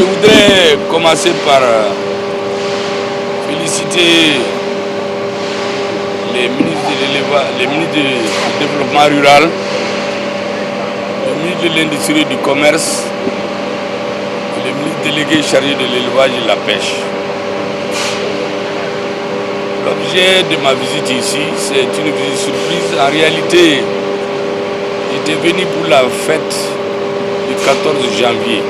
Je voudrais commencer par féliciter les ministres du développement rural, le ministre de l'Industrie et du Commerce, et le ministre délégué chargé de l'élevage et de la pêche. L'objet de ma visite ici, c'est une visite surprise. En réalité, j'étais venu pour la fête du 14 janvier.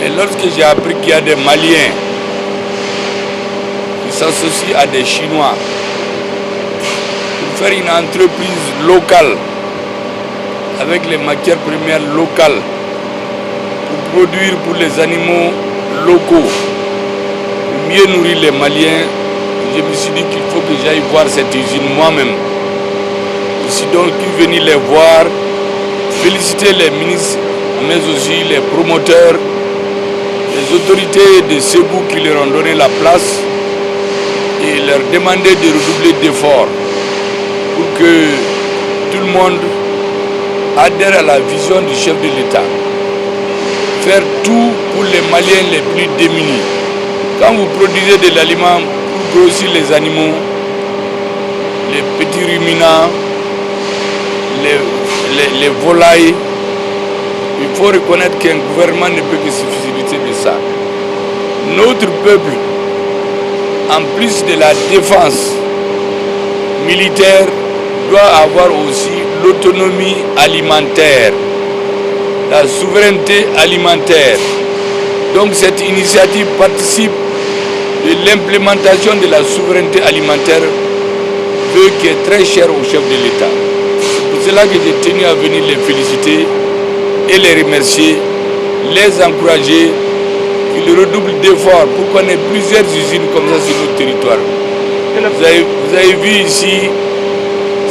Mais lorsque j'ai appris qu'il y a des Maliens qui s'associent à des Chinois pour faire une entreprise locale avec les matières premières locales pour produire pour les animaux locaux, pour mieux nourrir les Maliens, je me suis dit qu'il faut que j'aille voir cette usine moi-même. Je suis donc venu les voir, féliciter les ministres, mais aussi les promoteurs, les autorités de Ségou qui leur ont donné la place et leur demander de redoubler d'efforts pour que tout le monde adhère à la vision du chef de l'État. Faire tout pour les Maliens les plus démunis. Quand vous produisez de l'aliment pour grossir les animaux, les petits ruminants, les volailles, il faut reconnaître qu'un gouvernement ne peut que se féliciter de ça. Notre peuple, en plus de la défense militaire, doit avoir aussi l'autonomie alimentaire, la souveraineté alimentaire. Donc cette initiative participe de l'implémentation de la souveraineté alimentaire, vœu qui est très cher au chef de l'État. C'est pour cela que j'ai tenu à venir les féliciter et les remercier, les encourager, qu'ils redoublent d'efforts pour qu'on ait plusieurs usines comme ça sur notre territoire. Vous avez vu ici,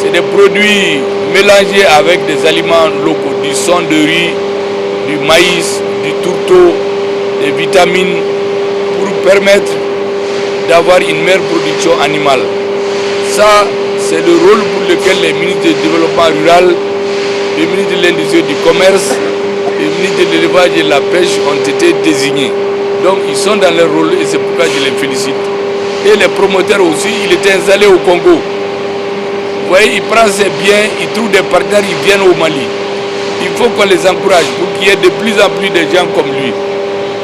c'est des produits mélangés avec des aliments locaux, du son de riz, du maïs, du tourteau, des vitamines, pour permettre d'avoir une meilleure production animale. Ça, c'est le rôle pour lequel les ministres du développement rural, le ministre de l'Industrie et du Commerce, le ministre de l'Élevage et de la Pêche ont été désignés. Donc ils sont dans leur rôle et c'est pourquoi je les félicite. Et les promoteurs aussi, il était installé au Congo. Vous voyez, il prend ses biens, il trouve des partenaires, ils viennent au Mali. Il faut qu'on les encourage pour qu'il y ait de plus en plus de gens comme lui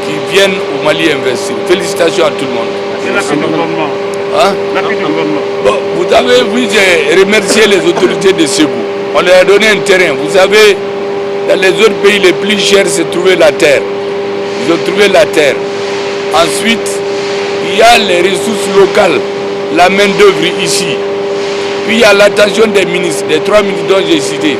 qui viennent au Mali investir. Félicitations à tout le monde. L'appui du gouvernement. Hein? L'appui du gouvernement. Bon, vous avez vu, j'ai remercié les autorités de Ségou. On leur a donné un terrain. Vous savez, dans les autres pays les plus chers, c'est trouver la terre. Ils ont trouvé la terre. Ensuite, il y a les ressources locales, la main-d'œuvre ici. Puis il y a l'attention des ministres, des 3 ministres dont j'ai cité.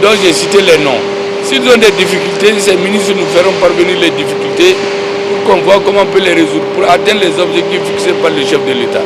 Dont j'ai cité les noms. S'ils ont des difficultés, ces ministres nous feront parvenir les difficultés pour qu'on voit comment on peut les résoudre, pour atteindre les objectifs fixés par le chef de l'État.